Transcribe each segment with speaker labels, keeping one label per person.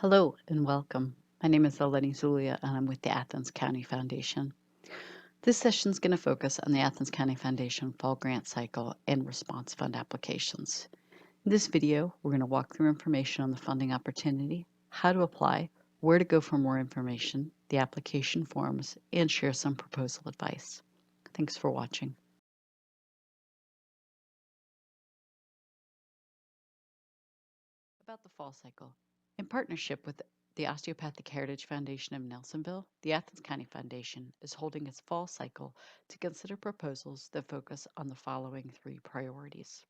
Speaker 1: Hello and welcome. My name is Eleni Zulia and I'm with the Athens County Foundation. This session is going to focus on the Athens County Foundation Fall Grant Cycle and Response Fund applications. In this video, we're going to walk through information on the funding opportunity, how to apply, where to go for more information, the application forms, and share some proposal advice. Thanks for watching. About the fall cycle. In partnership with the Osteopathic Heritage Foundation of Nelsonville, the Athens County Foundation is holding its fall cycle to consider proposals that focus on the following three priorities: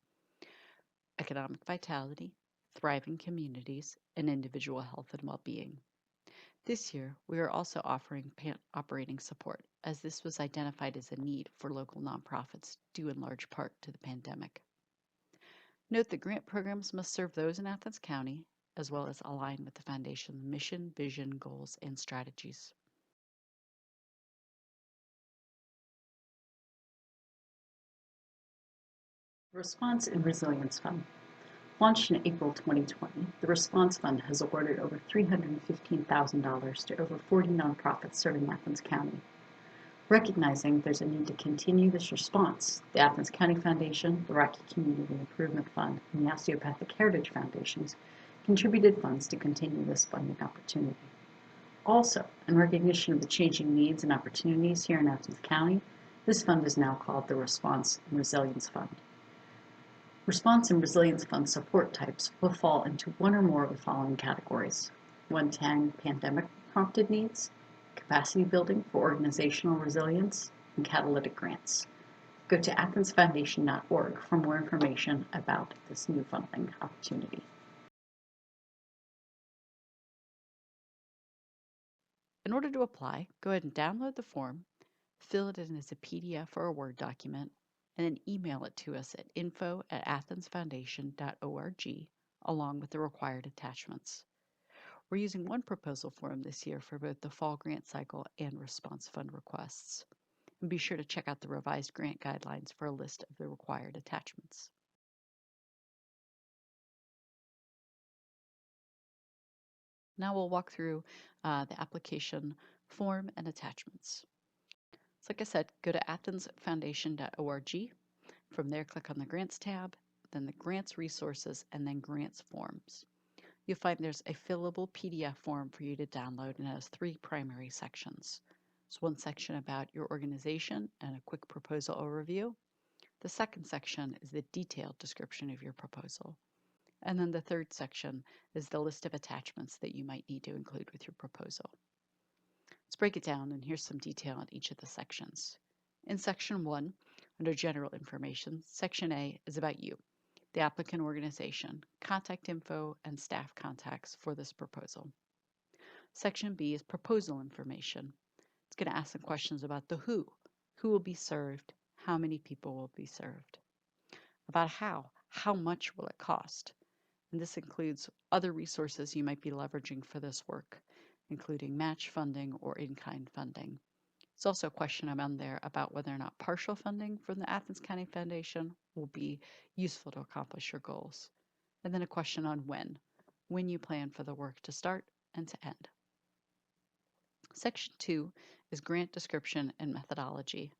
Speaker 1: economic vitality, thriving communities, and individual health and well-being. This year, we are also offering operating support, as this was identified as a need for local nonprofits due in large part to the pandemic. Note that grant programs must serve those in Athens County, as well as align with the Foundation's mission, vision, goals, and strategies. Response and Resilience Fund. Launched in April 2020, the Response Fund has awarded over $315,000 to over 40 nonprofits serving Athens County. Recognizing there's a need to continue this response, the Athens County Foundation, the Rocky Community Improvement Fund, and the Osteopathic Heritage Foundations contributed funds to continue this funding opportunity. Also, in recognition of the changing needs and opportunities here in Athens County, this fund is now called the Response and Resilience Fund. Response and Resilience Fund support types will fall into one or more of the following categories: one-time pandemic-prompted needs, capacity building for organizational resilience, and catalytic grants. Go to athensfoundation.org for more information about this new funding opportunity. In order to apply, go ahead and download the form, fill it in as a PDF or a Word document, and then email it to us at info@athensfoundation.org along with the required attachments. We're using one proposal form this year for both the Fall Grant Cycle and Response Fund requests. And be sure to check out the revised grant guidelines for a list of the required attachments. Now we'll walk through the application form and attachments. So like I said, go to athensfoundation.org. From there, click on the Grants tab, then the Grants Resources, and then Grants Forms. You'll find there's a fillable PDF form for you to download, and it has three primary sections. There's one section about your organization and a quick proposal overview. The second section is the detailed description of your proposal. And then the third section is the list of attachments that you might need to include with your proposal. Let's break it down, and here's some detail on each of the sections. In Section 1, under General Information, Section A is about you, the applicant organization, contact info, and staff contacts for this proposal. Section B is Proposal Information. It's going to ask some questions about the who will be served, how many people will be served, about how much will it cost, and this includes other resources you might be leveraging for this work, including match funding or in-kind funding. There's also a question on there about whether or not partial funding from the Athens County Foundation will be useful to accomplish your goals. And then a question on when you plan for the work to start and to end. Section 2 is grant description and methodology.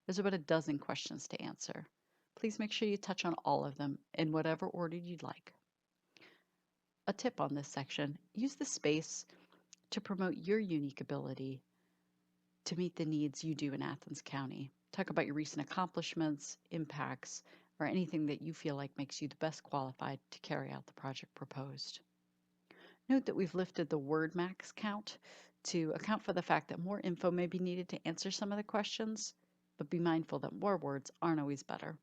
Speaker 1: There's about a dozen questions to answer. Please make sure you touch on all of them in whatever order you'd like. A tip on this section: use the space to promote your unique ability to meet the needs you do in Athens County. Talk about your recent accomplishments, impacts, or anything that you feel like makes you the best qualified to carry out the project proposed. Note that we've lifted the word max count to account for the fact that more info may be needed to answer some of the questions, but be mindful that more words aren't always better.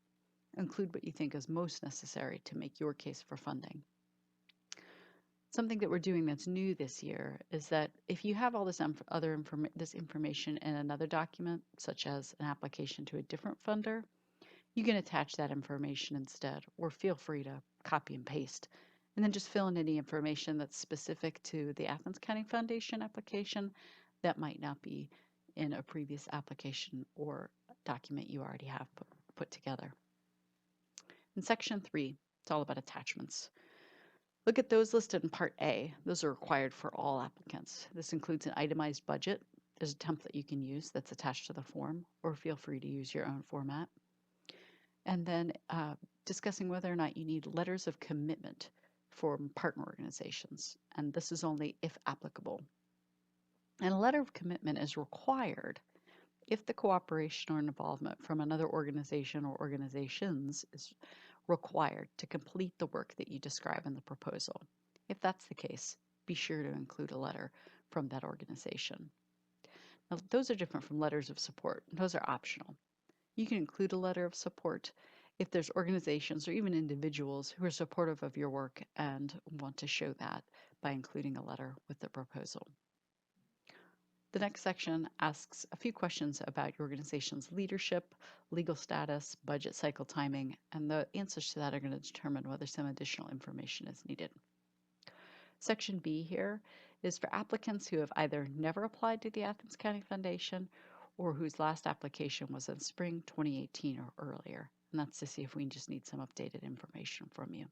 Speaker 1: Include what you think is most necessary to make your case for funding. Something that we're doing that's new this year is that if you have all this information in another document, such as an application to a different funder, you can attach that information instead, or feel free to copy and paste, and then just fill in any information that's specific to the Athens County Foundation application that might not be in a previous application or document you already have put together. In Section 3, it's all about attachments. Look at those listed in Part A. Those are required for all applicants. This includes an itemized budget. There's a template you can use that's attached to the form, or feel free to use your own format. And then discussing whether or not you need letters of commitment from partner organizations. And this is only if applicable. And a letter of commitment is required if the cooperation or involvement from another organization or organizations is required to complete the work that you describe in the proposal. If that's the case, be sure to include a letter from that organization. Now, those are different from letters of support. Those are optional. You can include a letter of support if there's organizations or even individuals who are supportive of your work and want to show that by including a letter with the proposal. The next section asks a few questions about your organization's leadership, legal status, budget cycle timing, and the answers to that are going to determine whether some additional information is needed. Section B here is for applicants who have either never applied to the Athens County Foundation or whose last application was in spring 2018 or earlier. And that's to see if we just need some updated information from you.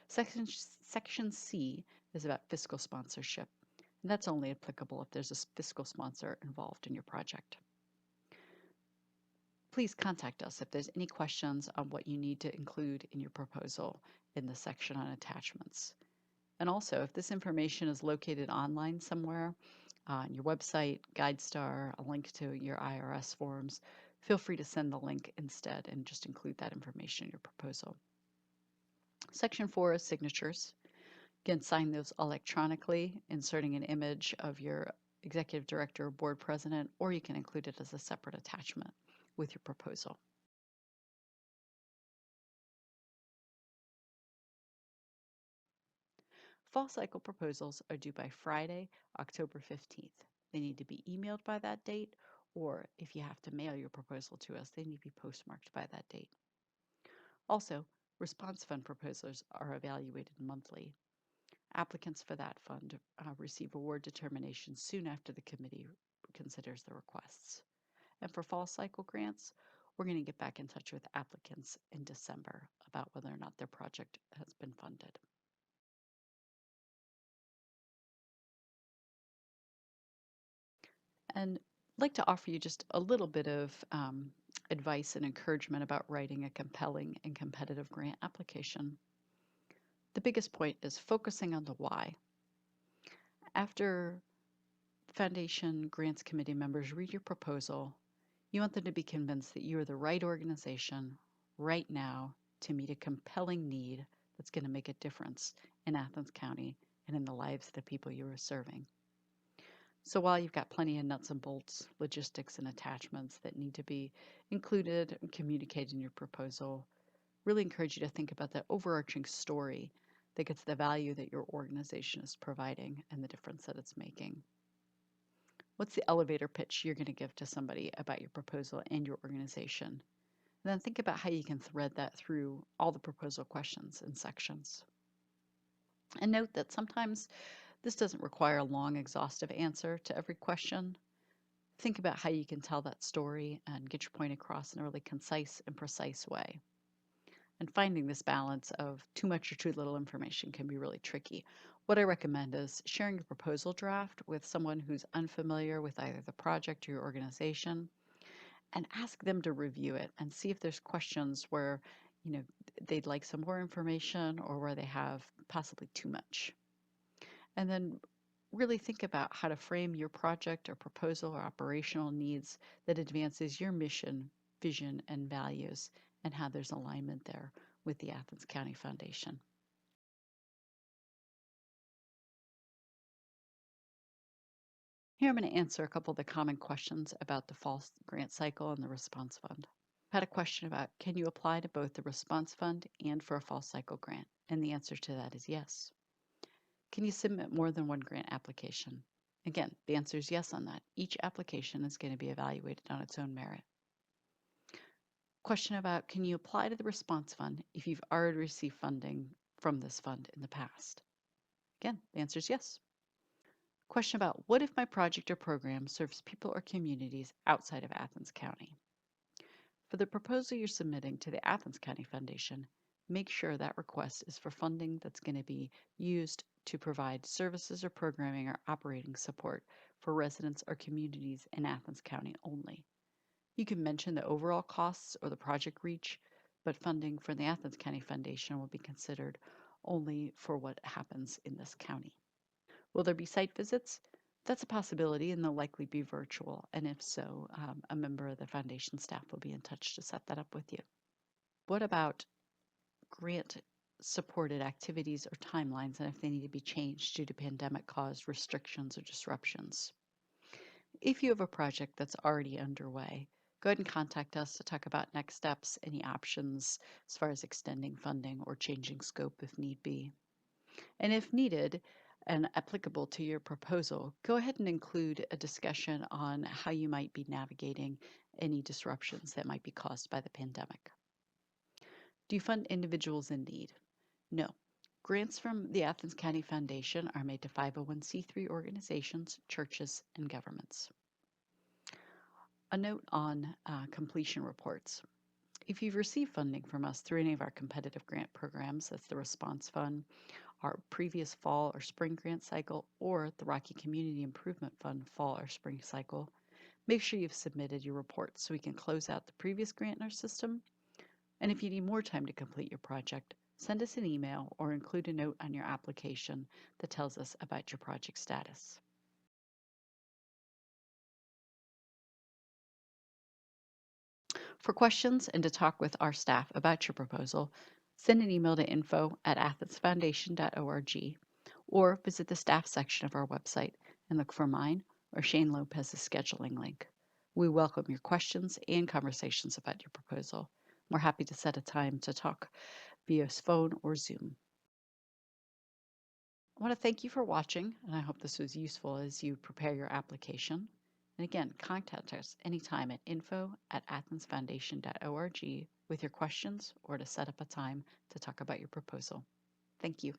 Speaker 1: Section C is about fiscal sponsorship. And that's only applicable if there's a fiscal sponsor involved in your project. Please contact us if there's any questions on what you need to include in your proposal in the section on attachments. And also, if this information is located online somewhere, on your website, GuideStar, a link to your IRS forms, feel free to send the link instead and just include that information in your proposal. Section 4 is signatures. You can sign those electronically, inserting an image of your executive director or board president, or you can include it as a separate attachment with your proposal. Fall cycle proposals are due by Friday, October 15th. They need to be emailed by that date, or if you have to mail your proposal to us, they need to be postmarked by that date. Also, response fund proposals are evaluated monthly. Applicants for that fund receive award determinations soon after the committee considers the requests. And for fall cycle grants, we're going to get back in touch with applicants in December about whether or not their project has been funded. And I'd like to offer you just a little bit of advice and encouragement about writing a compelling and competitive grant application. The biggest point is focusing on the why. After Foundation Grants Committee members read your proposal, you want them to be convinced that you are the right organization right now to meet a compelling need that's going to make a difference in Athens County and in the lives of the people you are serving. So while you've got plenty of nuts and bolts, logistics and attachments that need to be included and communicated in your proposal, really encourage you to think about that overarching story that gets the value that your organization is providing and the difference that it's making. What's the elevator pitch you're going to give to somebody about your proposal and your organization? And then think about how you can thread that through all the proposal questions and sections. And note that sometimes this doesn't require a long, exhaustive answer to every question. Think about how you can tell that story and get your point across in a really concise and precise way. And finding this balance of too much or too little information can be really tricky. What I recommend is sharing your proposal draft with someone who's unfamiliar with either the project or your organization, and ask them to review it and see if there's questions where they'd like some more information or where they have possibly too much. And then really think about how to frame your project or proposal or operational needs that advances your mission, vision, and values, and how there's alignment there with the Athens County Foundation. Here I'm going to answer a couple of the common questions about the fall grant cycle and the response fund. I had a question about, can you apply to both the response fund and for a fall cycle grant? And the answer to that is yes. Can you submit more than one grant application? Again, the answer is yes on that. Each application is going to be evaluated on its own merit. Question about, can you apply to the response fund if you've already received funding from this fund in the past? Again, the answer is yes. Question about, what if my project or program serves people or communities outside of Athens County? For the proposal you're submitting to the Athens County Foundation, make sure that request is for funding that's going to be used to provide services or programming or operating support for residents or communities in Athens County only. You can mention the overall costs or the project reach, but funding from the Athens County Foundation will be considered only for what happens in this county. Will there be site visits? That's a possibility, and they'll likely be virtual. And if so, a member of the foundation staff will be in touch to set that up with you. What about grant supported activities or timelines and if they need to be changed due to pandemic caused restrictions or disruptions? If you have a project that's already underway, go ahead and contact us to talk about next steps, any options as far as extending funding or changing scope if need be. And if needed and applicable to your proposal, go ahead and include a discussion on how you might be navigating any disruptions that might be caused by the pandemic. Do you fund individuals in need? No. Grants from the Athens County Foundation are made to 501c3 organizations, churches, and governments. A note on completion reports. If you've received funding from us through any of our competitive grant programs, that's the Response Fund, our previous fall or spring grant cycle, or the Rocky Community Improvement Fund fall or spring cycle, make sure you've submitted your report so we can close out the previous grant in our system. And if you need more time to complete your project, send us an email or include a note on your application that tells us about your project status. For questions and to talk with our staff about your proposal, send an email to info@athensfoundation.org or visit the staff section of our website and look for mine or Shane Lopez's scheduling link. We welcome your questions and conversations about your proposal. We're happy to set a time to talk via phone or Zoom. I want to thank you for watching, and I hope this was useful as you prepare your application. And again, contact us anytime at info@athensfoundation.org with your questions or to set up a time to talk about your proposal. Thank you.